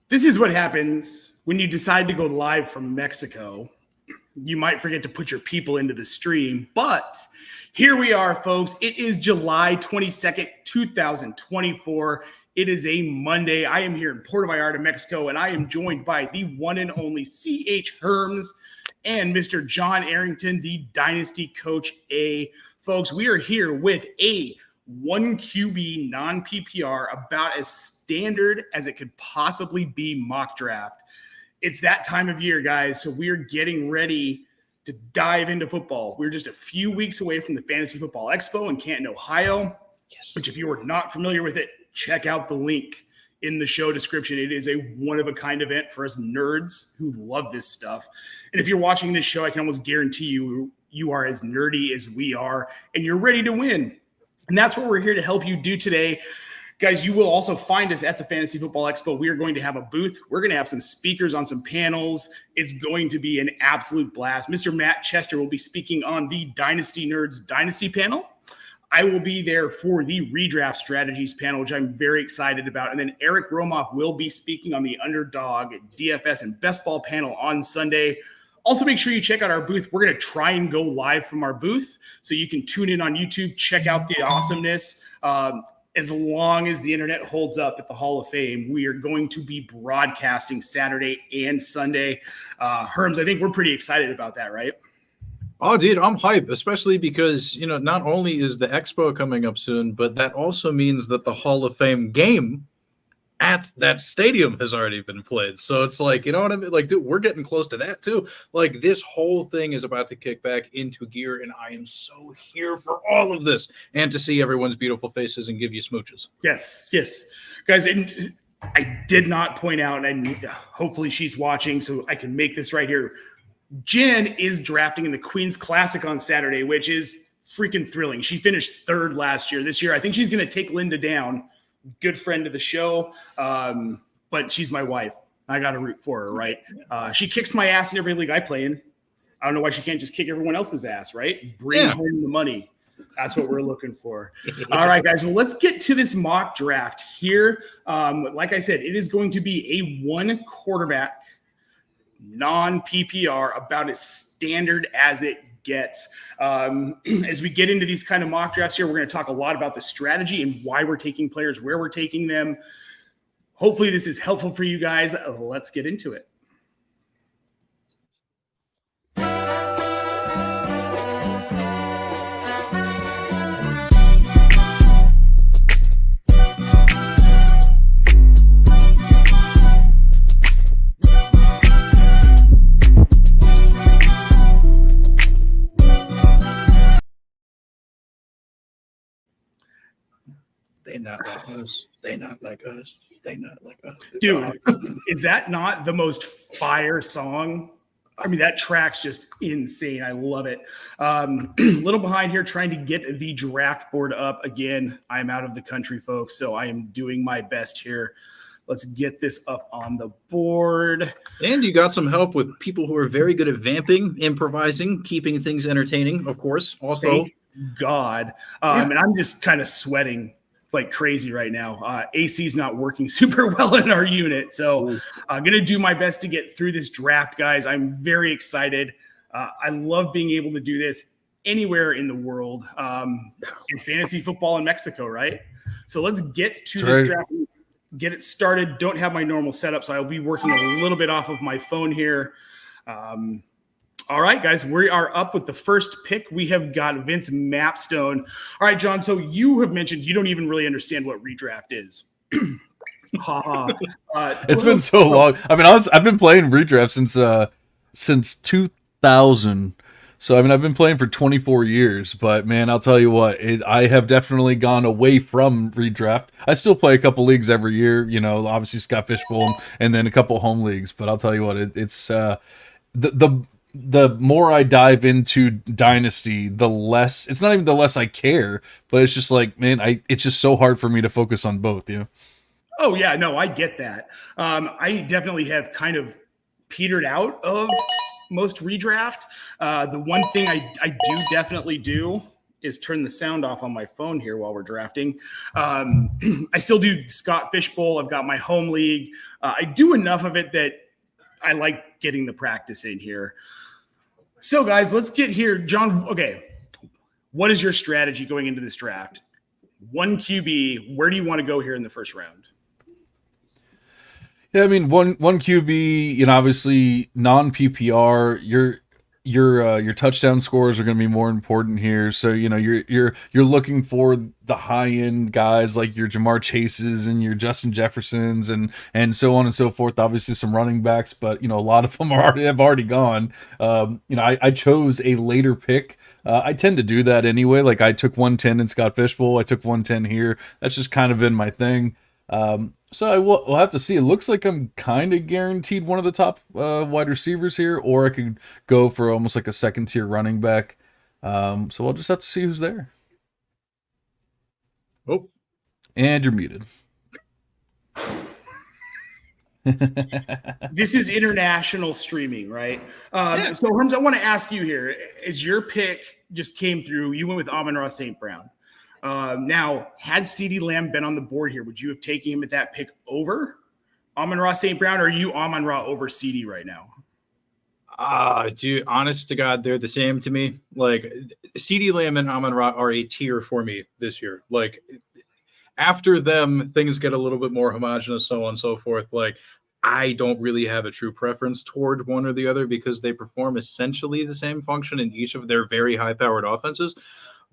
This is what happens when you decide to go live from Mexico. You might forget to put your people into the stream, but here we are, folks. It is July 22nd, 2024. It is a Monday. I am here in Puerto Vallarta, Mexico, and I am joined by the one and only C.H. Herms and Mr. John Arrington, the Dynasty Coach A. Folks, we are here with a 1 QB non-PPR, about as standard as it could possibly be mock draft. It's that time of year, guys, so we're getting ready to dive into football. We're just a few weeks away from the Fantasy Football Expo in Canton, Ohio, which if you are not familiar with it, check out the link in the show description. It is a one-of-a-kind event for us nerds who love this stuff. And if you're watching this show, I can almost guarantee you are as nerdy as we are, and you're ready to win. And that's what we're here to help you do today. Guys, you will also find us at the Fantasy Football Expo. We are going to have a booth. We're going to have some speakers on some panels. It's going to be an absolute blast. Mr. Matt Chester will be speaking on the Dynasty Nerds Dynasty panel. I will be there for the redraft strategies panel, which I'm very excited about. And then Eric Romoff will be speaking on the Underdog, DFS, and Best Ball panel on Sunday. Also, make sure you check out our booth. We're going to try and go live from our booth, so you can tune in on YouTube, check out the awesomeness. As long as the internet holds up at the Hall of Fame, we are going to be broadcasting Saturday and Sunday. Herms, I think we're pretty excited about that, right? Oh, dude, I'm hyped, especially because, not only is the Expo coming up soon, but that also means that the Hall of Fame game at that stadium has already been played. So it's like, you know what I mean? Like, dude, we're getting close to that too. Like, this whole thing is about to kick back into gear, and I am so here for all of this and to see everyone's beautiful faces and give you smooches. Yes. Guys, and I did not point out, and hopefully she's watching so I can make this right here. Jen is drafting in the Queen's Classic on Saturday, which is freaking thrilling. She finished third last year. This year, I think she's going to take Linda down. Good friend of the show, but she's my wife. I got to root for her, right? She kicks my ass in every league I play in. I don't know why she can't just kick everyone else's ass, right? Bring home the money. That's what we're looking for. All right, guys. Well, let's get to this mock draft here. Like I said, it is going to be a one quarterback non-PPR, about as standard as it gets. As we get into these kind of mock drafts here, we're going to talk a lot about the strategy and why we're taking players, where we're taking them. Hopefully this is helpful for you guys. Let's get into it. They not like us. They not like us. They not like us. Dude, is that not the most fire song? I mean, that track's just insane. I love it. Little behind here trying to get the draft board up. Again, I'm out of the country, folks, so I am doing my best here. Let's get this up on the board. And you got some help with people who are very good at vamping, improvising, keeping things entertaining, of course. Also, thank God. And I'm just kind of sweating like crazy right now. AC is not working super well in our unit. So I'm going to do my best to get through this draft, guys. I'm very excited. I love being able to do this anywhere in the world, in fantasy football in Mexico, right? So let's get to this draft, get it started. Don't have my normal setup, so I'll be working a little bit off of my phone here. All right, guys, we are up with the first pick. We have got Vince Mapstone. All right, John, so you have mentioned you don't even really understand what redraft is. It's been so long. I mean, I've been playing redraft since 2000. So, I mean, I've been playing for 24 years, but man, I'll tell you what, I have definitely gone away from redraft. I still play a couple leagues every year, obviously Scott Fishbowl and then a couple home leagues. But I'll tell you what, it's the more I dive into Dynasty, the less, it's not even the less I care, but it's just like, man, it's just so hard for me to focus on both, Oh yeah, no, I get that. I definitely have kind of petered out of most redraft. The one thing I do definitely do is turn the sound off on my phone here while we're drafting. I still do Scott Fishbowl. I've got my home league. I do enough of it that I like getting the practice in here. So guys, let's get here. John, okay, what is your strategy going into this draft? One QB, where do you want to go here in the first round? Yeah, I mean, one QB, obviously non-PPR, your touchdown scores are going to be more important here. So, you're looking for the high-end guys like your Jamar Chases and your Justin Jeffersons and so on and so forth. Obviously some running backs, but a lot of them have already gone. I chose a later pick. I tend to do that anyway. Like I took 110 in Scott Fishbowl. I took 110 here. That's just kind of been my thing. So we'll have to see. It looks like I'm kind of guaranteed one of the top wide receivers here, or I could go for almost like a second tier running back. So we'll just have to see who's there. Oh, and you're muted. This is international streaming, right? So Herms, I want to ask you here, as your pick just came through, you went with Amon-Ra St. Brown. Now, had CeeDee Lamb been on the board here, would you have taken him at that pick over Amon-Ra St. Brown, or are you Amon-Ra over CeeDee right now? Dude, honest to God, they're the same to me. Like, CeeDee Lamb and Amon-Ra are a tier for me this year. Like, after them, things get a little bit more homogenous, so on and so forth. Like, I don't really have a true preference toward one or the other because they perform essentially the same function in each of their very high-powered offenses.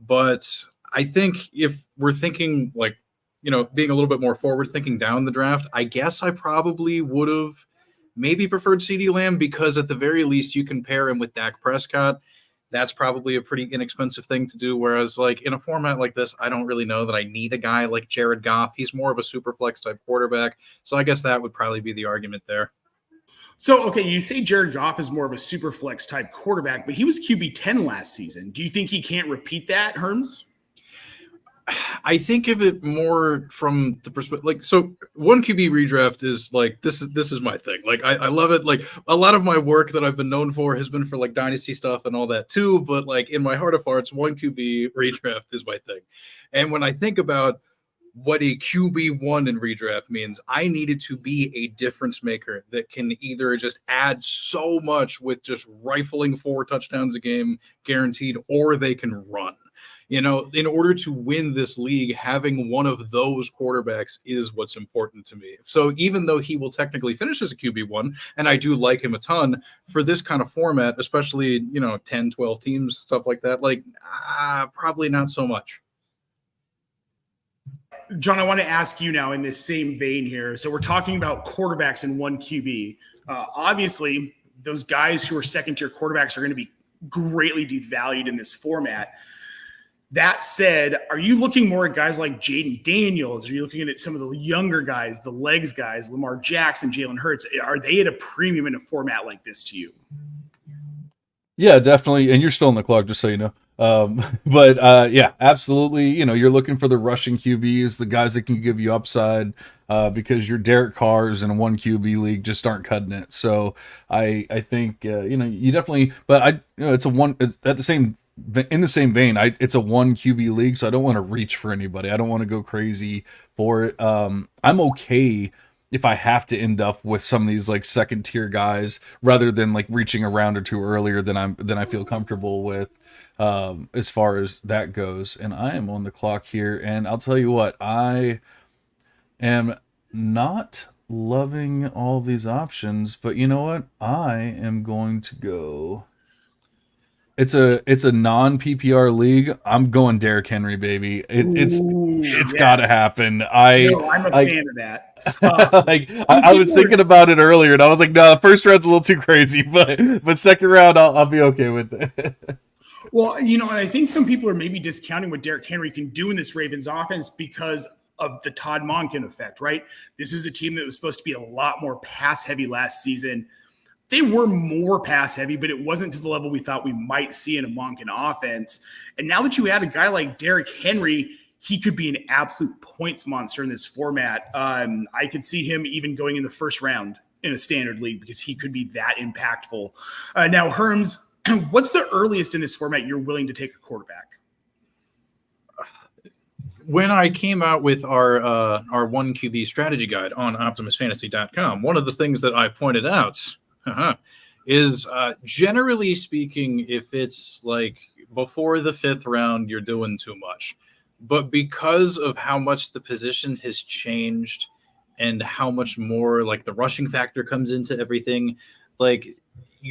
But I think if we're thinking like, being a little bit more forward thinking down the draft, I guess I probably would have maybe preferred CeeDee Lamb because at the very least you can pair him with Dak Prescott. That's probably a pretty inexpensive thing to do. Whereas like in a format like this, I don't really know that I need a guy like Jared Goff. He's more of a super flex type quarterback. So I guess that would probably be the argument there. So, okay, you say Jared Goff is more of a super flex type quarterback, but he was QB 10 last season. Do you think he can't repeat that, Herms? I think of it more from the perspective, like, so one QB redraft is like, this is my thing. Like, I love it. Like a lot of my work that I've been known for has been for like dynasty stuff and all that too. But like in my heart of hearts, one QB redraft is my thing. And when I think about what a QB1 in redraft means, I needed to be a difference maker that can either just add so much with just rifling 4 touchdowns a game guaranteed, or they can run. In order to win this league, having one of those quarterbacks is what's important to me. So even though he will technically finish as a QB1, and I do like him a ton, for this kind of format, especially, 10, 12 teams, stuff like that, like, probably not so much. John, I want to ask you now in this same vein here. So we're talking about quarterbacks in one QB. Obviously, those guys who are second-tier quarterbacks are going to be greatly devalued in this format. That said, are you looking more at guys like Jaden Daniels? Are you looking at some of the younger guys, the legs guys, Lamar Jackson, Jalen Hurts? Are they at a premium in a format like this to you? Yeah, definitely. And you're still in the clock, just so you know. But yeah, absolutely. You're looking for the rushing QBs, the guys that can give you upside, because your Derrick Carrs in a one QB league just aren't cutting it. So I think you definitely. But it's at the same. In the same vein, it's a one QB league, so I don't want to reach for anybody. I don't want to go crazy for it. I'm okay if I have to end up with some of these like second tier guys rather than like reaching a round or two earlier than I feel comfortable with, as far as that goes. And I am on the clock here, and I'll tell you what, I am not loving all these options, but you know what? I am going to go. It's a non-PPR league. I'm going Derrick Henry, baby. It's got to happen. I'm a fan of that. I was thinking about it earlier, and I was like, no, first round's a little too crazy, but second round I'll be okay with it. Well, you know, and I think some people are maybe discounting what Derrick Henry can do in this Ravens offense because of the Todd Monken effect, right? This was a team that was supposed to be a lot more pass heavy last season. They were more pass heavy, but it wasn't to the level we thought we might see in a Monken offense. And now that you add a guy like Derrick Henry, he could be an absolute points monster in this format. I could see him even going in the first round in a standard league because he could be that impactful. Now, Herms, what's the earliest in this format you're willing to take a quarterback? When I came out with our one QB strategy guide on optimusfantasy.com, one of the things that I pointed out is generally speaking, if it's like before the 5th round, you're doing too much. But because of how much the position has changed and how much more like the rushing factor comes into everything, like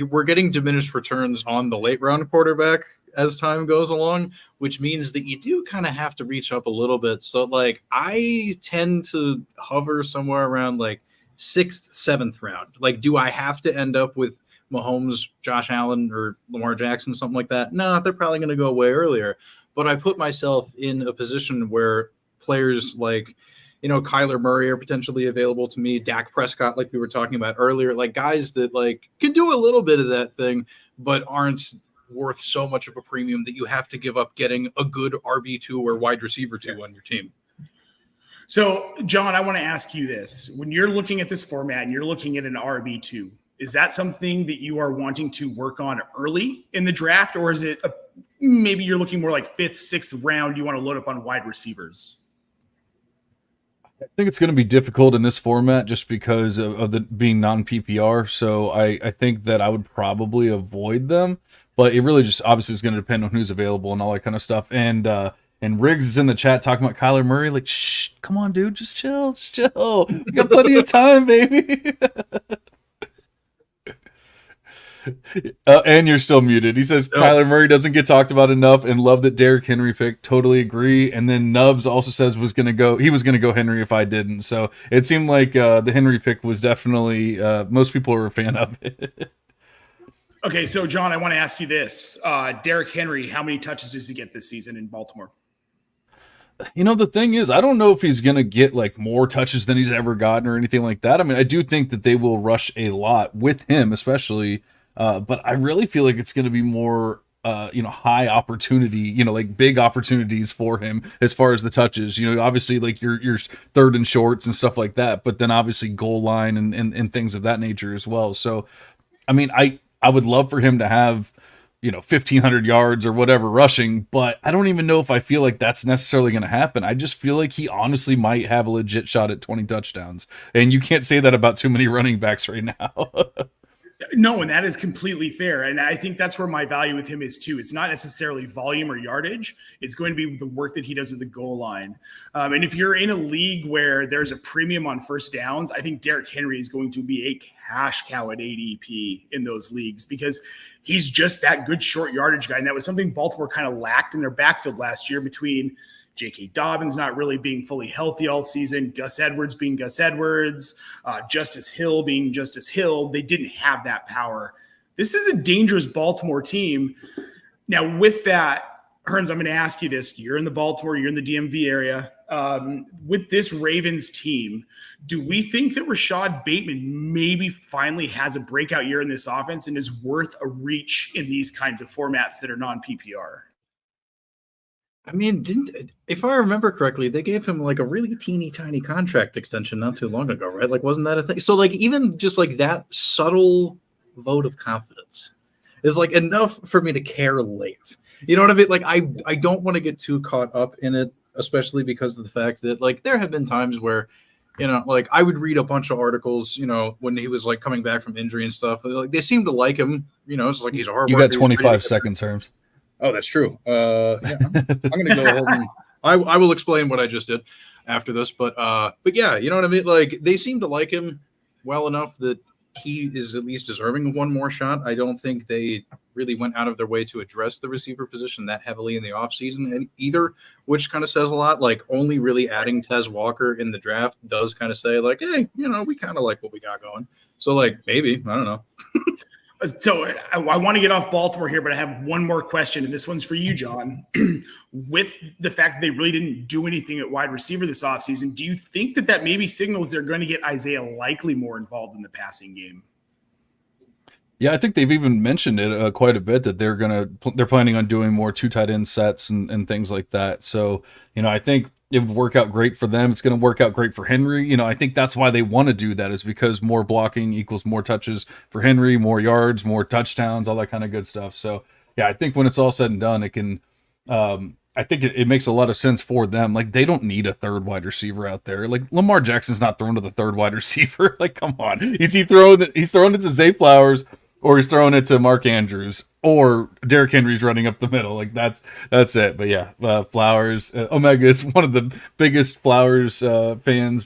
we're getting diminished returns on the late round quarterback as time goes along, which means that you do kind of have to reach up a little bit. So like I tend to hover somewhere around like 6th, 7th round. Like, do I have to end up with Mahomes, Josh Allen, or Lamar Jackson, something like that? No, they're probably going to go way earlier. But I put myself in a position where players like, you know, Kyler Murray are potentially available to me, Dak Prescott, like we were talking about earlier, like guys that like can do a little bit of that thing, but aren't worth so much of a premium that you have to give up getting a good RB2 or wide receiver 2 on your team. So, John, I want to ask you this. When you're looking at this format and you're looking at an RB2, is that something that you are wanting to work on early in the draft, or is it maybe you're looking more like 5th, 6th round, you want to load up on wide receivers? I think it's going to be difficult in this format just because of the being non-PPR. So I think that I would probably avoid them, but it really just obviously is going to depend on who's available and all that kind of stuff. And Riggs is in the chat talking about Kyler Murray. Like, shh, come on, dude, just chill. We got plenty of time, baby. And you're still muted. He says Kyler Murray doesn't get talked about enough and love that Derrick Henry picked. Totally agree. And then Nubs also says he was going to go Henry if I didn't. So it seemed like the Henry pick was definitely most people are a fan of it. Okay, so John, I want to ask you this. Derrick Henry, how many touches does he get this season in Baltimore? You know, the thing is, I don't know if he's going to get like more touches than he's ever gotten or anything like that. I mean, I do think that they will rush a lot with him, especially. But I really feel like it's going to be more, high opportunity, like big opportunities for him as far as the touches. Obviously like your 3rd and shorts and stuff like that, but then obviously goal line and things of that nature as well. So, I mean, I would love for him to have, 1,500 yards or whatever rushing, but I don't even know if I feel like that's necessarily going to happen. I just feel like he honestly might have a legit shot at 20 touchdowns. And you can't say that about too many running backs right now. No, and that is completely fair. And I think that's where my value with him is too. It's not necessarily volume or yardage. It's going to be the work that he does at the goal line. And if you're in a league where there's a premium on first downs, I think Derrick Henry is going to be a cash cow at ADP in those leagues because he's just that good short yardage guy. And that was something Baltimore kind of lacked in their backfield last year between J.K. Dobbins not really being fully healthy all season, Gus Edwards being Gus Edwards, Justice Hill being Justice Hill. They didn't have that power. This is a dangerous Baltimore team. Now, with that, Hearns, I'm going to ask you this. You're in the Baltimore, you're in the DMV area. With this Ravens team, do we think that Rashad Bateman maybe finally has a breakout year in this offense and is worth a reach in these kinds of formats that are non-PPR? I mean, if I remember correctly, they gave him like a really teeny tiny contract extension not too long ago, right? Like, wasn't that a thing? So like, even just like that subtle vote of confidence is like enough for me to care late. You know what I mean? Like, I don't want to get too caught up in it, especially because of the fact that like there have been times where, like I would read a bunch of articles, when he was like coming back from injury and stuff. Like they seem to like him, it's like he's a hard. You got 25 seconds, Herms. Oh, that's true. Yeah, I'm going to go ahead and I will explain what I just did after this. But yeah, you know what I mean? Like they seem to like him well enough that he is at least deserving of one more shot. I don't think they really went out of their way to address the receiver position that heavily in the offseason and either, which kind of says a lot. Like only really adding Tez Walker in the draft does kind of say like, hey, we kind of like what we got going. So like maybe, I don't know. So I want to get off Baltimore here, but I have one more question, and this one's for you, John. With the fact that they really didn't do anything at wide receiver this offseason, do you think that maybe signals they're going to get Isaiah Likely more involved in the passing game? Yeah, I think they've even mentioned it quite a bit that they're planning on doing more 2 tight end sets and things like that. So, I think it would work out great for them. It's going to work out great for Henry. I think that's why they want to do that, is because more blocking equals more touches for Henry, more yards, more touchdowns, all that kind of good stuff. So, yeah, I think when it's all said and done, it can. I think it makes a lot of sense for them. Like, they don't need a third wide receiver out there. Like, Lamar Jackson's not throwing to the third wide receiver. Like, come on, he's throwing it to Zay Flowers, or he's throwing it to Mark Andrews, or Derrick Henry's running up the middle. Like, that's it. But yeah, Flowers, Omega is one of the biggest Flowers fans,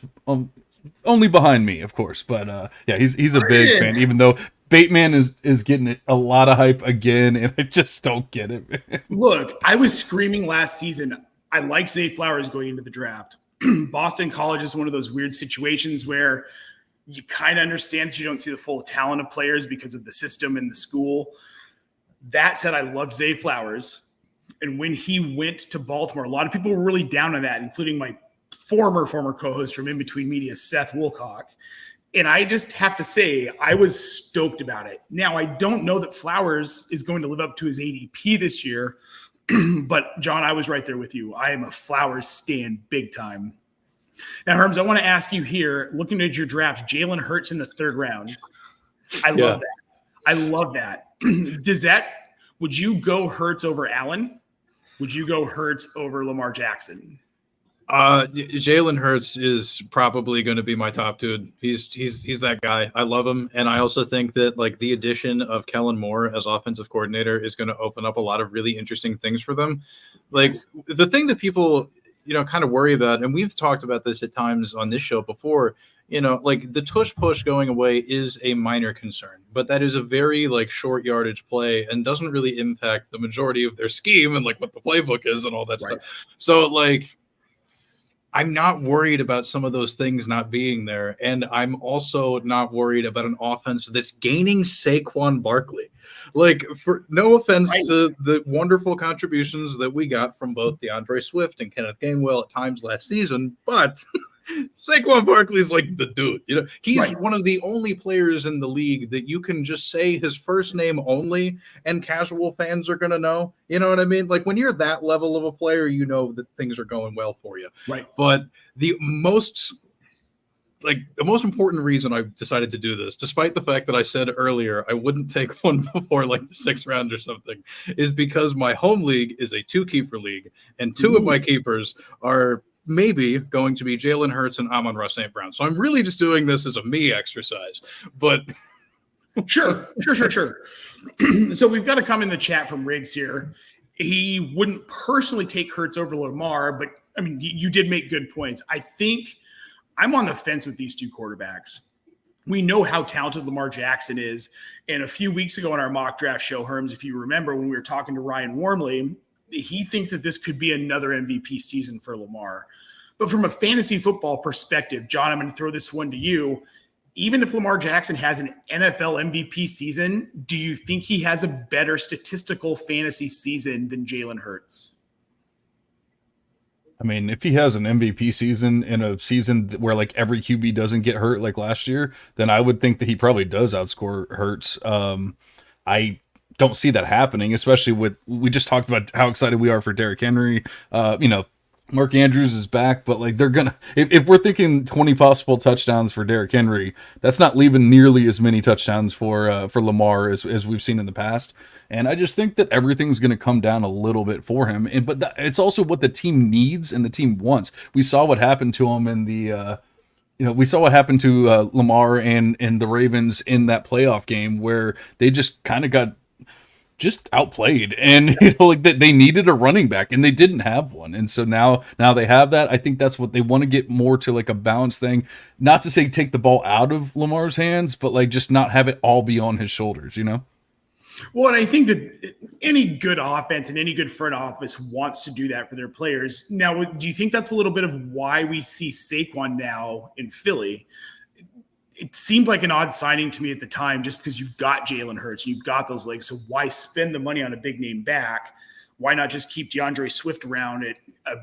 only behind me, of course. But yeah, he's a big fan, even though Bateman is getting a lot of hype again, and I just don't get it, man. Look, I was screaming last season. I liked Zay Flowers going into the draft. Boston College is one of those weird situations where you kind of understand that you don't see the full talent of players because of the system and the school. That said, I loved Zay Flowers. And when he went to Baltimore, a lot of people were really down on that, including my former co-host from In Between Media, Seth Woolcock. And I just have to say, I was stoked about it. Now, I don't know that Flowers is going to live up to his ADP this year. But, John, I was right there with you. I am a Flowers stan big time. Now, Herms, I want to ask you here, looking at your draft, Jalen Hurts in the 3rd round. I love that. I love that. Would you go Hurts over Allen? Would you go Hurts over Lamar Jackson? Jalen Hurts is probably going to be my top dude. He's that guy. I love him. And I also think that, like, the addition of Kellen Moore as offensive coordinator is going to open up a lot of really interesting things for them. Like, the thing that people kind of worry about, and we've talked about this at times on this show before, like, the tush push going away is a minor concern, but that is a very, like, short yardage play and doesn't really impact the majority of their scheme and, like, what the playbook is and all that stuff. So, like, I'm not worried about some of those things not being there. And I'm also not worried about an offense that's gaining Saquon Barkley. Like, for no offense to the wonderful contributions that we got from both DeAndre Swift and Kenneth Gainwell at times last season, but Saquon Barkley is like the dude. He's one of the only players in the league that you can just say his first name only and casual fans are going to know. You know what I mean? Like, when you're that level of a player, you know that things are going well for you. Right. But the most important reason I've decided to do this, despite the fact that I said earlier I wouldn't take one before, like, the 6th round or something, is because my home league is a 2-keeper league, and 2 of my keepers are maybe going to be Jalen Hurts and Amon-Ra St. Brown. So I'm really just doing this as a me exercise. But Sure. So we've got a comment in the chat from Riggs here. He wouldn't personally take Hurts over Lamar, but, I mean, you did make good points. I think I'm on the fence with these 2 quarterbacks. We know how talented Lamar Jackson is. And a few weeks ago on our mock draft show, Herms, if you remember, when we were talking to Ryan Wormley, he thinks that this could be another MVP season for Lamar. But from a fantasy football perspective, John, I'm going to throw this one to you. Even if Lamar Jackson has an NFL MVP season, do you think he has a better statistical fantasy season than Jalen Hurts? I mean, if he has an MVP season in a season where, like, every QB doesn't get hurt like last year, then I would think that he probably does outscore Hurts. I don't see that happening, especially we just talked about how excited we are for Derrick Henry. Mark Andrews is back, but, like, they're gonna, if we're thinking 20 possible touchdowns for Derrick Henry, that's not leaving nearly as many touchdowns for Lamar as we've seen in the past. And I just think that everything's going to come down a little bit for him. But it's also what the team needs and the team wants. We saw what happened to him in the we saw what happened to Lamar and the Ravens in that playoff game where they just kind of got just outplayed, and like they needed a running back and they didn't have one, and so now they have that. I think that's what they want to get more to, like a balanced thing, not to say take the ball out of Lamar's hands, but like just not have it all be on his shoulders, Well, and I think that any good offense and any good front office wants to do that for their players. Now, do you think that's a little bit of why we see Saquon now in Philly? it seemed like an odd signing to me at the time, just because you've got Jalen Hurts, you've got those legs. So why spend the money on a big name back? Why not just keep DeAndre Swift around at a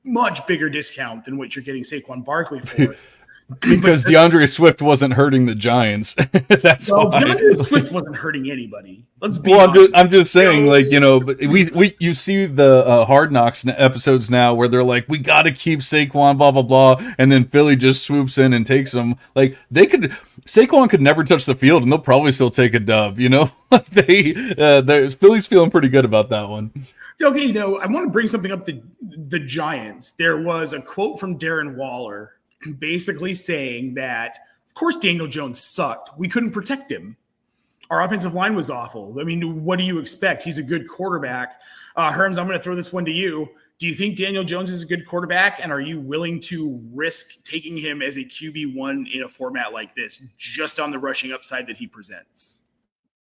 much bigger discount than what you're getting Saquon Barkley for? Because DeAndre Swift wasn't hurting the Giants. That's why. DeAndre Swift wasn't hurting anybody. Let's be well, honest. I'm just saying, like, you know, but you see the Hard Knocks episodes now where they're like, we got to keep Saquon, blah blah blah, and then Philly just swoops in and takes him. Like Saquon could never touch the field, and they'll probably still take a dub. You know, like Philly's feeling pretty good about that one. Okay, you know, I want to bring something up. The Giants. There was a quote from Darren Waller, basically saying that, of course, Daniel Jones sucked. We couldn't protect him. Our offensive line was awful. I mean, what do you expect? He's a good quarterback. Herms, I'm going to throw this one to you. Do you think Daniel Jones is a good quarterback, and are you willing to risk taking him as a QB1 in a format like this, just on the rushing upside that he presents?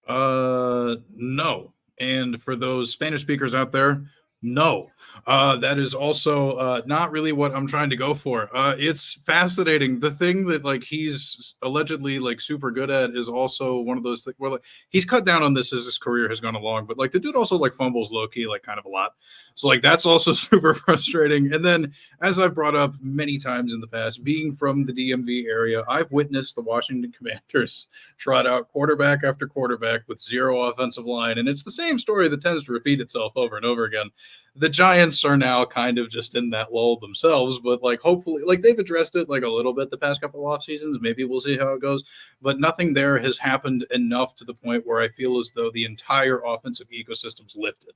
No. And for those Spanish speakers out there, no. That is also not really what I'm trying to go for. It's fascinating. The thing that like he's allegedly like super good at is also one of those things where like he's cut down on this as his career has gone along, but like the dude also like fumbles low key like kind of a lot. So like that's also super frustrating. And then as I've brought up many times in the past, being from the DMV area, I've witnessed the Washington Commanders trot out quarterback after quarterback with zero offensive line, and it's the same story that tends to repeat itself over and over again. The Giants are now kind of just in that lull themselves, but like hopefully like they've addressed it like a little bit the past couple of off seasons. Maybe we'll see how it goes, but nothing there has happened enough to the point where I feel as though the entire offensive ecosystem's lifted.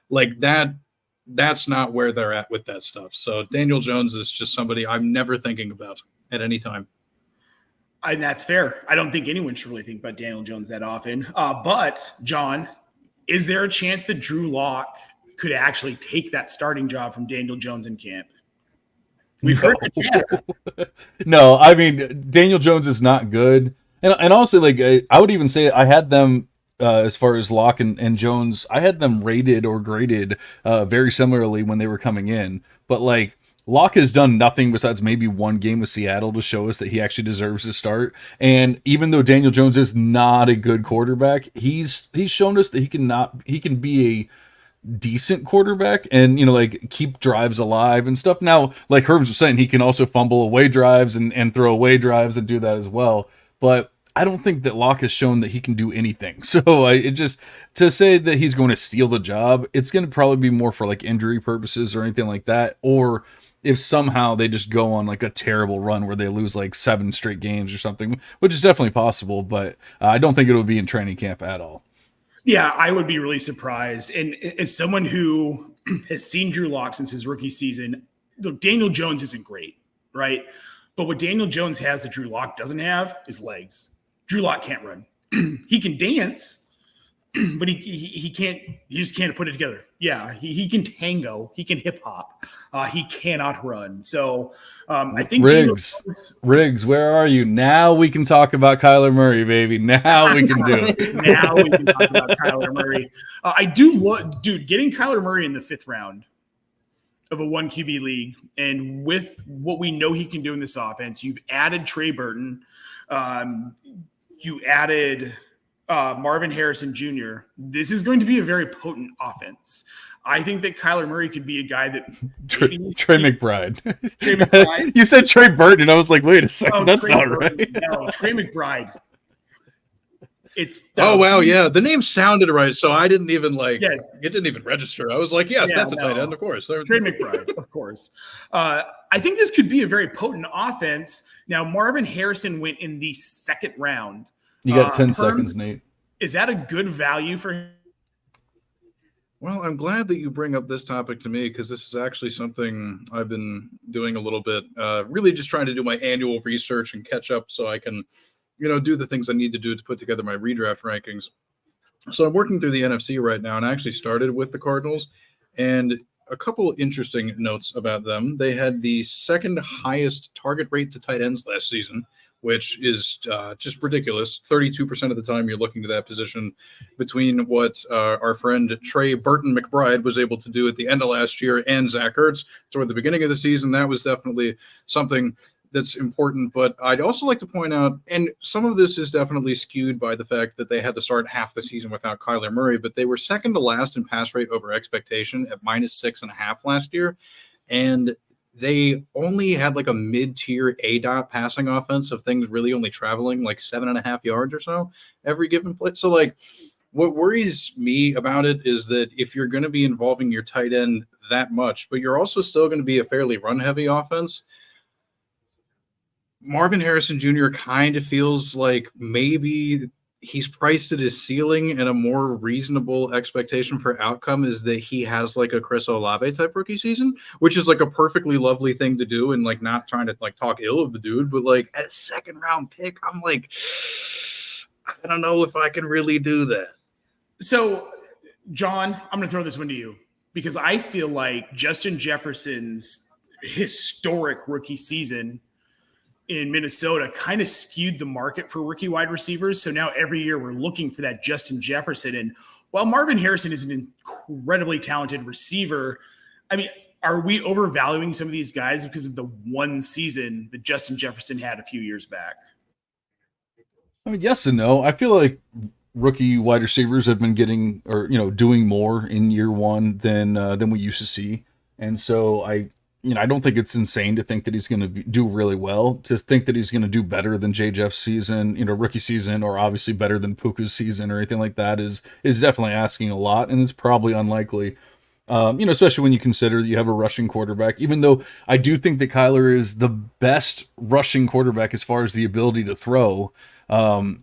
Like that's not where they're at with that stuff. So Daniel Jones is just somebody I'm never thinking about at any time. And that's fair. I don't think anyone should really think about Daniel Jones that often. But John, is there a chance that Drew Lock could actually take that starting job from Daniel Jones in camp? We've heard the chatter. No, I mean, Daniel Jones is not good. And also, like, I would even say I had them, as far as Locke and Jones, I had them rated or graded very similarly when they were coming in. But, like, Locke has done nothing besides maybe one game with Seattle to show us that he actually deserves to start. And even though Daniel Jones is not a good quarterback, he's shown us that he can be a decent quarterback and, you know, like keep drives alive and stuff. Now, like Herbs was saying, he can also fumble away drives and throw away drives and do that as well. But I don't think that Locke has shown that he can do anything. So to say that he's going to steal the job, it's going to probably be more for like injury purposes or anything like that. Or if somehow they just go on like a terrible run where they lose like 7 straight games or something, which is definitely possible, but I don't think it would be in training camp at all. Yeah, I would be really surprised. And as someone who has seen Drew Lock since his rookie season, Daniel Jones isn't great, right? But what Daniel Jones has that Drew Lock doesn't have is legs. Drew Lock can't run. He can dance, but he can't. He just can't put it together. Yeah, he can tango. He can hip hop. He cannot run. So I think Riggs, where are you? Now we can talk about Kyler Murray, baby. Now we can do it. Now we can talk about Kyler Murray. I do look, dude. Getting Kyler Murray in the 5th round of a 1 QB league, and with what we know he can do in this offense, you've added Trey Burton. You added Marvin Harrison Jr. This is going to be a very potent offense. I think that Kyler Murray could be a guy that Trey McBride. Trey McBride. You said Trey Burton, and I was like, wait a second, that's Trey not Burton. right. No, Trey McBride. It's oh wow, yeah. The name sounded right, so I didn't even it didn't even register. I was like, yes, that's a tight end, of course. Trey McBride, of course. I think this could be a very potent offense. Now, Marvin Harrison went in the 2nd round. You got 10 seconds, Nate. Is that a good value for him? Well, I'm glad that you bring up this topic to me because this is actually something I've been doing a little bit, really just trying to do my annual research and catch up so I can, do the things I need to do to put together my redraft rankings. So I'm working through the NFC right now, and I actually started with the Cardinals, and a couple interesting notes about them. They had the 2nd highest target rate to tight ends last season, which is just ridiculous. 32% of the time you're looking to that position between what our friend Trey Burton McBride was able to do at the end of last year and Zach Ertz toward the beginning of the season. That was definitely something that's important, but I'd also like to point out, and some of this is definitely skewed by the fact that they had to start half the season without Kyler Murray, but they were second to last in pass rate over expectation at -6.5 last year. And they only had like a mid-tier ADOT passing offense of things really only traveling like 7.5 yards or so every given play. So like what worries me about it is that if you're going to be involving your tight end that much, but you're also still going to be a fairly run-heavy offense, Marvin Harrison Jr. kind of feels like maybe he's priced at his ceiling, and a more reasonable expectation for outcome is that he has like a Chris Olave type rookie season, which is like a perfectly lovely thing to do, and like not trying to like talk ill of the dude, but like at a second round pick, I'm like, I don't know if I can really do that. So, John, I'm going to throw this one to you because I feel like Justin Jefferson's historic rookie season in Minnesota kind of skewed the market for rookie wide receivers. So now every year we're looking for that Justin Jefferson. And while Marvin Harrison is an incredibly talented receiver, I mean, are we overvaluing some of these guys because of the one season that Justin Jefferson had a few years back? I mean, yes and no. I feel like rookie wide receivers have been getting, or doing more in year one than we used to see, and so I don't think it's insane to think that he's going to do really well. To think that he's going to do better than J. Jeff's season, rookie season, or obviously better than Puka's season or anything like that is definitely asking a lot, and it's probably unlikely. Especially when you consider that you have a rushing quarterback, even though I do think that Kyler is the best rushing quarterback as far as the ability to throw. Sure.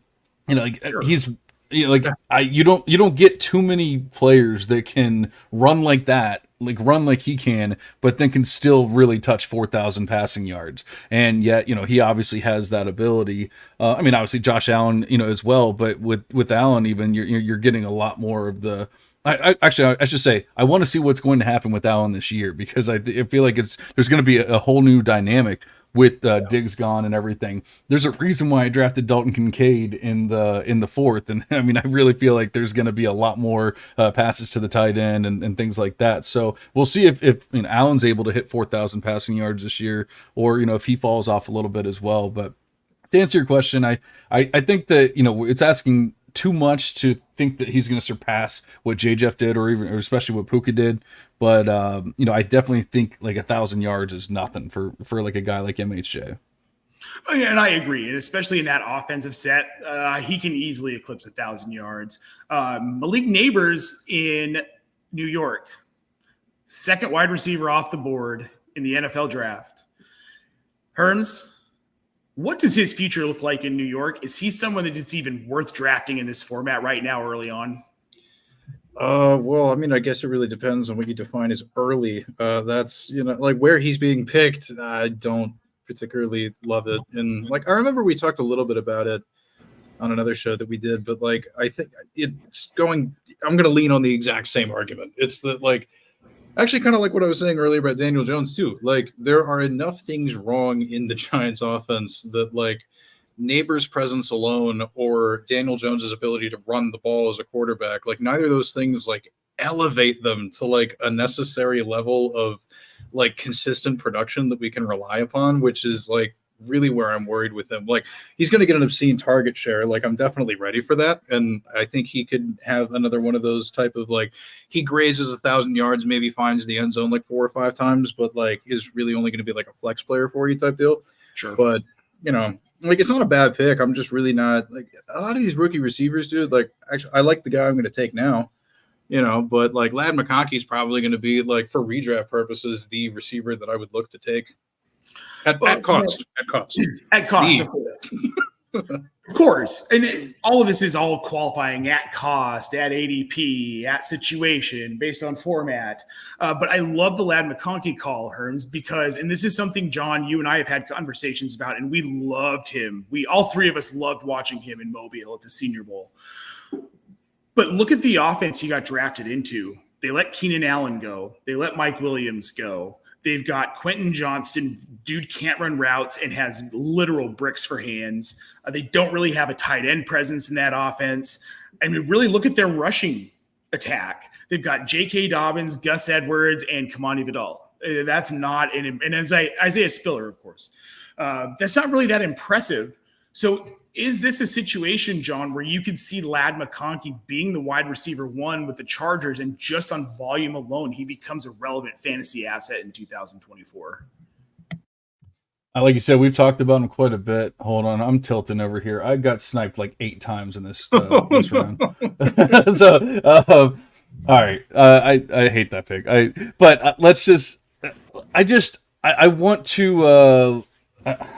He's you don't get too many players that can run like that, like run like he can, but then can still really touch 4,000 passing yards. And yet, he obviously has that ability. Obviously Josh Allen, as well, but with Allen, even you're getting a lot more of the. I should say I want to see what's going to happen with Allen this year, because I feel like there's going to be a whole new dynamic with Diggs gone and everything. There's a reason why I drafted Dalton Kincaid in the fourth, and I really feel like there's going to be a lot more passes to the tight end and things like that. So we'll see if Allen's able to hit 4,000 passing yards this year, or if he falls off a little bit as well. But to answer your question, I think that it's asking too much to think that he's going to surpass what J. Jeff did, or especially what Puka did. But I definitely think like 1,000 yards is nothing for like a guy like MHJ. And I agree, and especially in that offensive set, he can easily eclipse 1,000 yards. Malik Neighbors in New York, second wide receiver off the board in the NFL draft. Herms, what does his future look like in New York? Is he someone that it's even worth drafting in this format right now, early on? Well, I guess it really depends on what you define as early. That's, like where he's being picked. I don't particularly love it. And like, I remember we talked a little bit about it on another show that we did, but like, I think I'm going to lean on the exact same argument. It's that like, actually kind of like what I was saying earlier about Daniel Jones too. Like there are enough things wrong in the Giants offense that like Neighbors' presence alone or Daniel Jones's ability to run the ball as a quarterback, like neither of those things like elevate them to like a necessary level of like consistent production that we can rely upon, which is like really where I'm worried with him. Like he's going to get an obscene target share. Like I'm definitely ready for that. And I think he could have another one of those type of like, he grazes 1,000 yards, maybe finds the end zone like 4 or 5 times, but like is really only going to be like a flex player for you type deal. Sure. But like it's not a bad pick. I'm just really not like a lot of these rookie receivers, dude. Like actually, I like the guy I'm going to take now, but like Ladd McConkey is probably going to be like for redraft purposes the receiver that I would look to take at cost. At cost, of course. And all of this is all qualifying at cost, at ADP, at situation, based on format. But I love the Ladd McConkey call, Herms, because, and this is something, John, you and I have had conversations about, and we loved him. All three of us loved watching him in Mobile at the Senior Bowl. But look at the offense he got drafted into. They let Keenan Allen go. They let Mike Williams go. They've got Quentin Johnston. Dude can't run routes and has literal bricks for hands. They don't really have a tight end presence in that offense. Really look at their rushing attack. They've got J.K. Dobbins, Gus Edwards, and Kamani Vidal. That's not and Isaiah Spiller, of course. That's not really that impressive. So is this a situation, John, where you could see Ladd McConkey being the wide receiver one with the Chargers, and just on volume alone, he becomes a relevant fantasy asset in 2024? Like you said, we've talked about him quite a bit. Hold on, I'm tilting over here. I got sniped like 8 times in this this round. So, all right, I hate that pick. Let's just. I want to.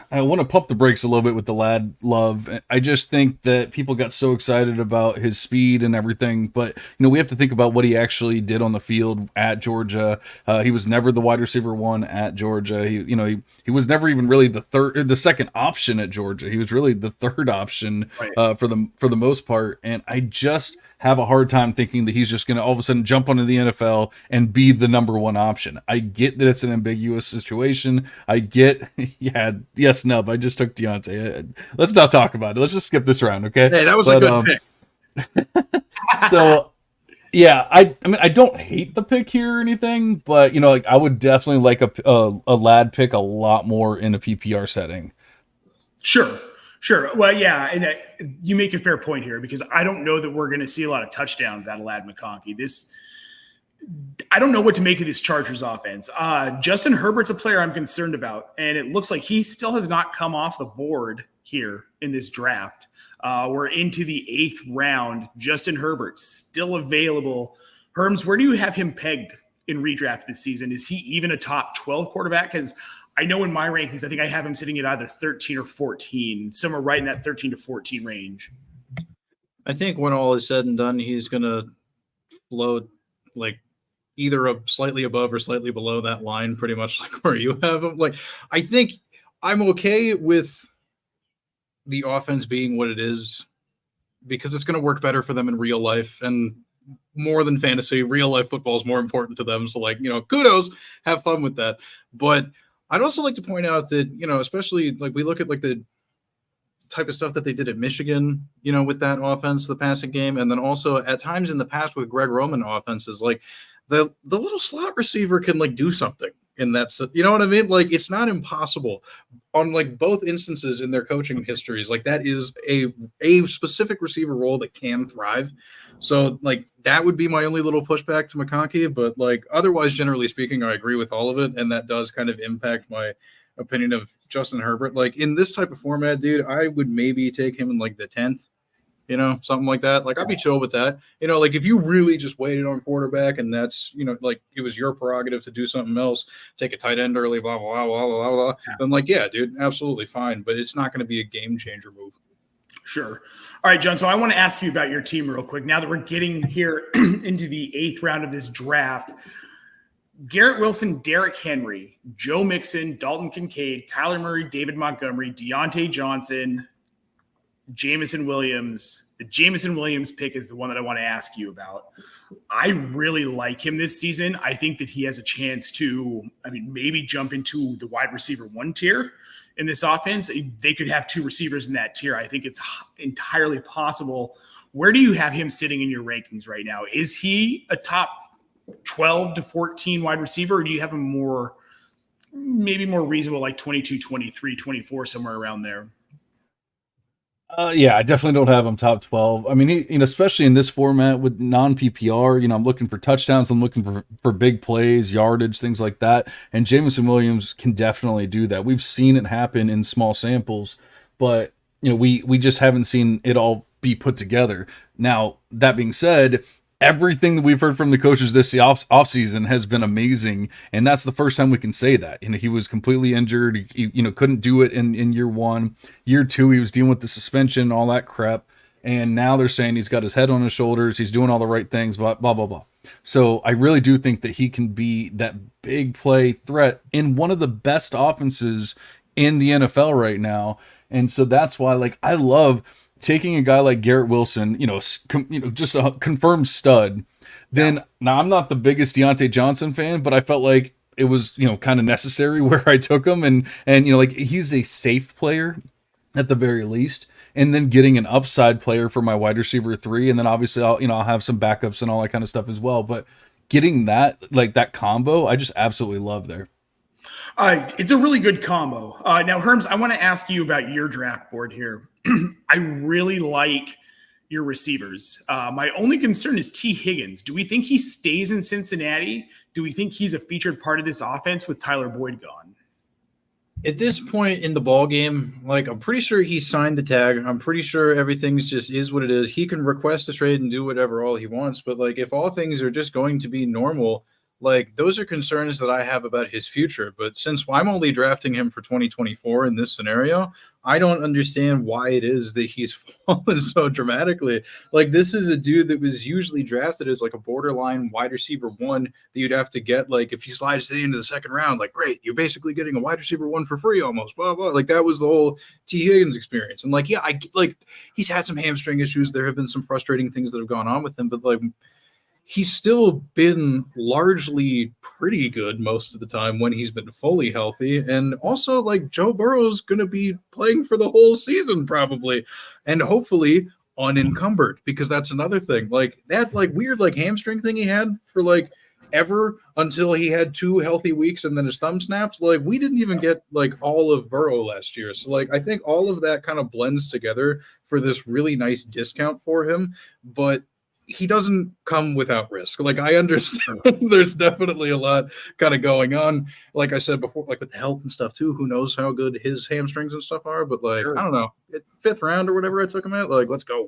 I want to pump the brakes a little bit with the Ladd love. I just think that people got so excited about his speed and everything, but we have to think about what he actually did on the field at Georgia. He was never the wide receiver one at Georgia. He was never even really the second option at Georgia. He was really the third option, right, for the most part. And I just have a hard time thinking that he's just going to all of a sudden jump onto the NFL and be the number one option. I get that it's an ambiguous situation. I get, yes, Nub, I just took Deontay. Let's not talk about it. Let's just skip this round, okay? Hey, that was a good pick. So, yeah, I mean, I don't hate the pick here or anything, but, I would definitely like a Ladd pick a lot more in a PPR setting. Sure. Well, yeah, and you make a fair point here, because I don't know that we're going to see a lot of touchdowns out of Ladd McConkey. I don't know what to make of this Chargers offense. Justin Herbert's a player I'm concerned about, and it looks like he still has not come off the board here in this draft. We're into the 8th round. Justin Herbert still available. Herms, where do you have him pegged in redraft this season? Is he even a top 12 quarterback? Because I know in my rankings, I think I have him sitting at either 13 or 14, somewhere right in that 13 to 14 range. I think when all is said and done, he's going to float like either slightly above or slightly below that line, pretty much like where you have him. Like, I think I'm okay with the offense being what it is, because it's going to work better for them in real life, and more than fantasy, real life football is more important to them. So kudos, have fun with that. But I'd also like to point out that, especially like we look at like the type of stuff that they did at Michigan, with that offense, the passing game, and then also at times in the past with Greg Roman offenses, like the little slot receiver can like do something in that, you know what I mean? Like, it's not impossible on like both instances in their coaching histories. Like, that is a specific receiver role that can thrive. So like that would be my only little pushback to McConkey, but like otherwise, generally speaking, I agree with all of it. And that does kind of impact my opinion of Justin Herbert. Like, in this type of format, dude, I would maybe take him in like the 10th, something like that. Like, I'd be chill with that. Like if you really just waited on quarterback and that's, like it was your prerogative to do something else, take a tight end early, blah, blah, blah, blah, blah, then like, yeah, dude, absolutely fine. But it's not going to be a game changer move. Sure. All right, John. So I want to ask you about your team real quick. Now that we're getting here into the 8th round of this draft, Garrett Wilson, Derrick Henry, Joe Mixon, Dalton Kincaid, Kyler Murray, David Montgomery, Deontay Johnson, Jameson Williams. The Jameson Williams pick is the one that I want to ask you about. I really like him this season. I think that he has a chance to, maybe jump into the wide receiver 1 tier in this offense. They could have 2 receivers in that tier. I think it's entirely possible. Where do you have him sitting in your rankings right now? Is he a top 12 to 14 wide receiver, or do you have him maybe more reasonable, like 22, 23, 24, somewhere around there? Yeah, I definitely don't have him top 12. I mean, especially in this format with non-PPR, I'm looking for touchdowns. I'm looking for big plays, yardage, things like that. And Jameson Williams can definitely do that. We've seen it happen in small samples, but, we just haven't seen it all be put together. Now, that being said, everything that we've heard from the coaches this offseason has been amazing, and that's the first time we can say that. He was completely injured. He couldn't do it in year 1. Year 2, he was dealing with the suspension, all that crap, and now they're saying he's got his head on his shoulders, he's doing all the right things, blah, blah, blah, blah. So I really do think that he can be that big play threat in one of the best offenses in the NFL right now, and so that's why, like, I love taking a guy like Garrett Wilson, just a confirmed stud. Then now I'm not the biggest Deontay Johnson fan, but I felt like it was, kind of necessary where I took him, and like, he's a safe player at the very least. And then getting an upside player for my wide receiver 3, and then obviously I'll have some backups and all that kind of stuff as well. But getting that combo, I just absolutely love there. It's a really good combo. Now, Herms, I want to ask you about your draft board here. I really like your receivers. My only concern is T. Higgins. Do we think he stays in Cincinnati? Do we think he's a featured part of this offense with Tyler Boyd gone? At this point in the ball game, like, I'm pretty sure he signed the tag. I'm pretty sure everything's just is what it is. He can request a trade and do whatever all he wants. But like, if all things are just going to be normal, like, those are concerns that I have about his future. But since I'm only drafting him for 2024 in this scenario, I don't understand why it is that he's fallen so dramatically. Like, this is a dude that was usually drafted as like a borderline wide receiver one that you'd have to get, like, if he slides to the end of the second round, like, great, you're basically getting a wide receiver one for free almost, blah, blah. Like, that was the whole T. Higgins experience. And like, yeah, he's had some hamstring issues. There have been some frustrating things that have gone on with him, but like, he's still been largely pretty good most of the time when he's been fully healthy. And also, like, Joe Burrow's going to be playing for the whole season probably, and hopefully unencumbered, because that's another thing. Like, that like weird like hamstring thing he had for like ever until he had 2 healthy weeks and then his thumb snapped. Like, we didn't even get like all of Burrow last year. So like, I think all of that kind of blends together for this really nice discount for him. But he doesn't come without risk. Like, I understand there's definitely a lot kind of going on. Like I said before, like with the health and stuff too, who knows how good his hamstrings and stuff are, but like, sure. I don't know, 5th round or whatever I took him at, like, let's go.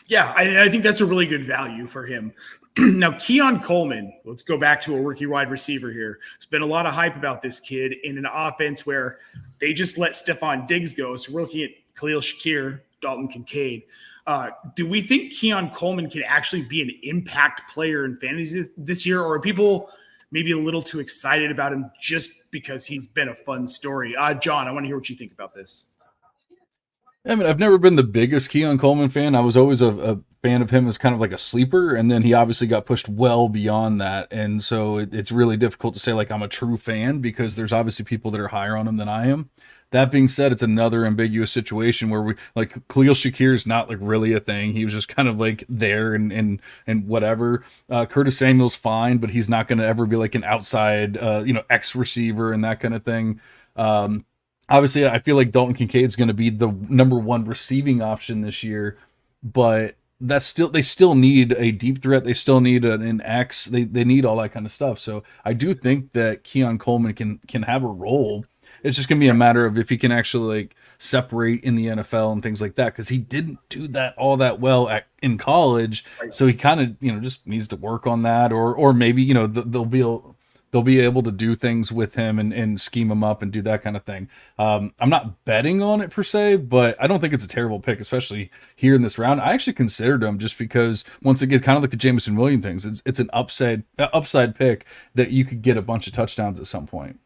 Yeah, I think that's a really good value for him. Now, Keon Coleman, let's go back to a rookie wide receiver here. There's been a lot of hype about this kid in an offense where they just let Stephon Diggs go. So we're looking at Khalil Shakir, Dalton Kincaid. Do we think Keon Coleman can actually be an impact player in fantasy this year, or are people maybe a little too excited about him just because he's been a fun story? John, I want to hear what you think about this. I mean, I've never been the biggest Keon Coleman fan. I was always a fan of him as kind of like a sleeper, and then he obviously got pushed well beyond that. And so it's really difficult to say like I'm a true fan, because there's obviously people that are higher on him than I am. That being said, it's another ambiguous situation where we like Khalil Shakir is not like really a thing. He was just kind of like there and whatever. Curtis Samuel's fine, but he's not going to ever be like an outside, X receiver and that kind of thing. Obviously, I feel like Dalton Kincaid's going to be the number 1 receiving option this year, but they still need a deep threat. They still need an X. They need all that kind of stuff. So I do think that Keon Coleman can have a role. It's just going to be a matter of if he can actually like separate in the NFL and things like that, because he didn't do that all that well in college. So he kind of just needs to work on that, or maybe they'll be able to do things with him and scheme him up and do that kind of thing. I'm not betting on it per se, but I don't think it's a terrible pick, especially here in this round. I actually considered him just because once again, kind of like the Jameson Williams things, it's an upside pick that you could get a bunch of touchdowns at some point.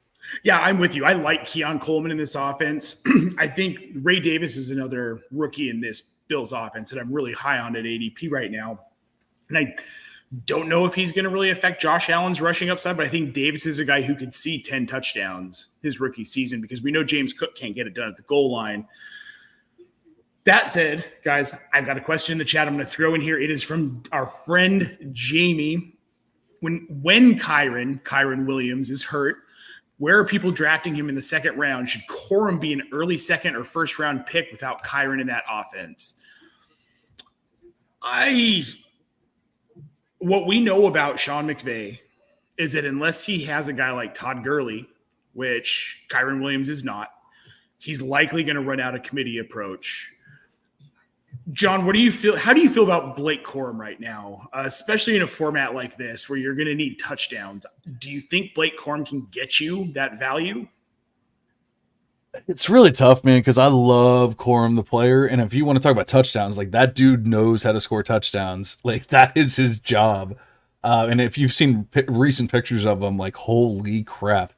Yeah, I'm with you. I like Keon Coleman in this offense. I think Ray Davis is another rookie in this Bills offense that I'm really high on at ADP right now. And I don't know if he's going to really affect Josh Allen's rushing upside, but I think Davis is a guy who could see 10 touchdowns his rookie season, because we know James Cook can't get it done at the goal line. That said, guys, I've got a question in the chat I'm going to throw in here. It is from our friend Jamie. When Kyren Williams is hurt, where are people drafting him in the 2nd round? Should Corum be an early 2nd or 1st round pick without Kyren in that offense? What we know about Sean McVay is that unless he has a guy like Todd Gurley, which Kyren Williams is not, he's likely going to run out a committee approach. John, what do you feel? How do you feel about Blake Corum right now, especially in a format like this where you're going to need touchdowns? Do you think Blake Corum can get you that value? It's really tough, man, because I love Corum, the player. And if you want to talk about touchdowns, like that dude knows how to score touchdowns. Like that is his job. And if you've seen recent pictures of him, like holy crap.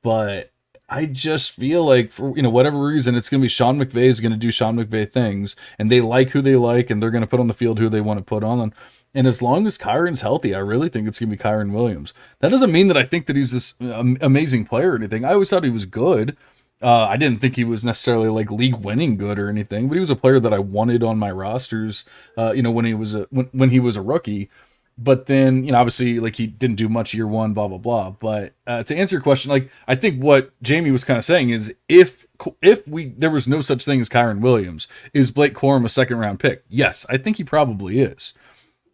But I just feel like for whatever reason, it's going to be Sean McVay is going to do Sean McVay things, and they like who they like, and they're going to put on the field who they want to put on. And as long as Kyron's healthy, I really think it's going to be Kyren Williams. That doesn't mean that I think that he's this amazing player or anything. I always thought he was good. I didn't think he was necessarily like league winning good or anything, but he was a player that I wanted on my rosters. When he was a rookie. But then, obviously, like, he didn't do much year one, blah blah blah. But to answer your question, like, I think what Jamie was kind of saying is, if there was no such thing as Kyron Williams, is Blake Corum a second round pick? Yes, I think he probably is.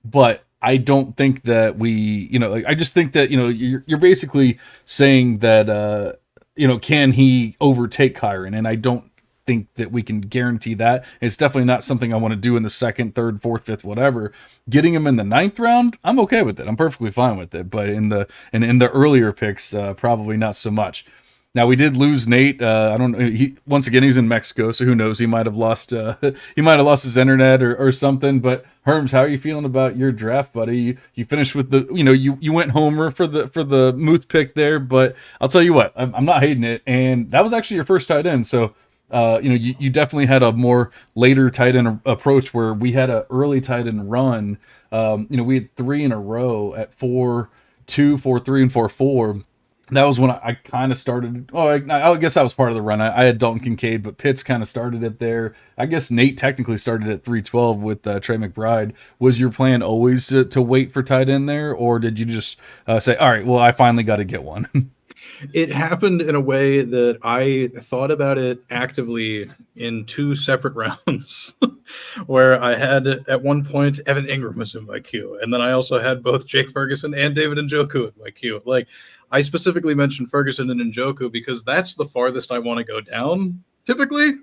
But I don't think that I just think that, you're basically saying that, can he overtake Kyron? And I don't think that we can guarantee that. It's definitely not something I want to do in the second, third, fourth, fifth, whatever. Getting him in the 9th round, I'm okay with it. I'm perfectly fine with it. But in the earlier picks, probably not so much. Now, we did lose Nate. I don't know. He's in Mexico, so who knows? He might have lost. He might have lost his internet or something. But Herms, how are you feeling about your draft, buddy? You finished with the. You went homer for the Muth pick there, but I'll tell you what, I'm not hating it. And that was actually your first tight end, so you definitely had a more later tight end approach where we had an early tight end run. We had 3 in a row at 4-2, 4-3, and 4-4. That was when I kind of started. Oh, I guess that was part of the run. I had Dalton Kincaid, but Pitts kind of started it there. I guess Nate technically started at 3-12 with Trey McBride. Was your plan always to wait for tight end there, or did you just say, all right, well, I finally got to get one? It happened in a way that I thought about it actively in 2 separate rounds, where I had at one point Evan Ingram was in my queue, and then I also had both Jake Ferguson and David Njoku in my queue. Like, I specifically mentioned Ferguson and Njoku because that's the farthest I want to go down, typically,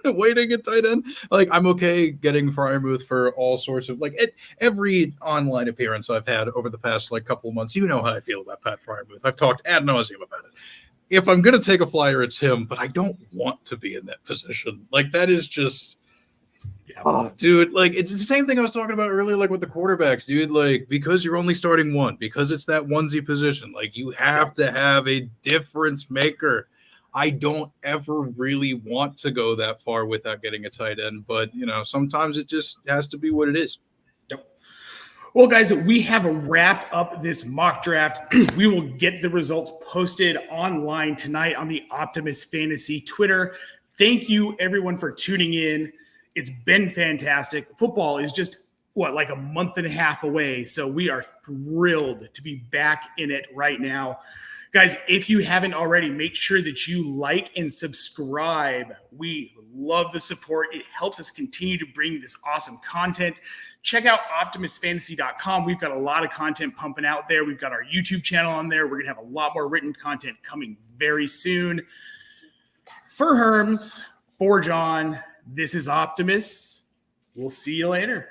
waiting at tight end. Like, I'm okay getting Freiermuth for all sorts of, every online appearance I've had over the past, couple of months, you know how I feel about Pat Freiermuth. I've talked ad nauseum about it. If I'm going to take a flyer, it's him, but I don't want to be in that position. That is just... dude, it's the same thing I was talking about earlier, with the quarterbacks, dude. Because you're only starting one, because it's that onesie position, you have to have a difference maker. I don't ever really want to go that far without getting a tight end, but sometimes it just has to be what it is. Yep. Well, guys, we have wrapped up this mock draft. We will get the results posted online tonight on the Optimus Fantasy Twitter. Thank you, everyone, for tuning in. It's been fantastic. Football is just, a month and a half away. So we are thrilled to be back in it right now. Guys, if you haven't already, make sure that you like and subscribe. We love the support. It helps us continue to bring this awesome content. Check out optimusfantasy.com. We've got a lot of content pumping out there. We've got our YouTube channel on there. We're going to have a lot more written content coming very soon. For Herms, for John, this is Optimus. We'll see you later.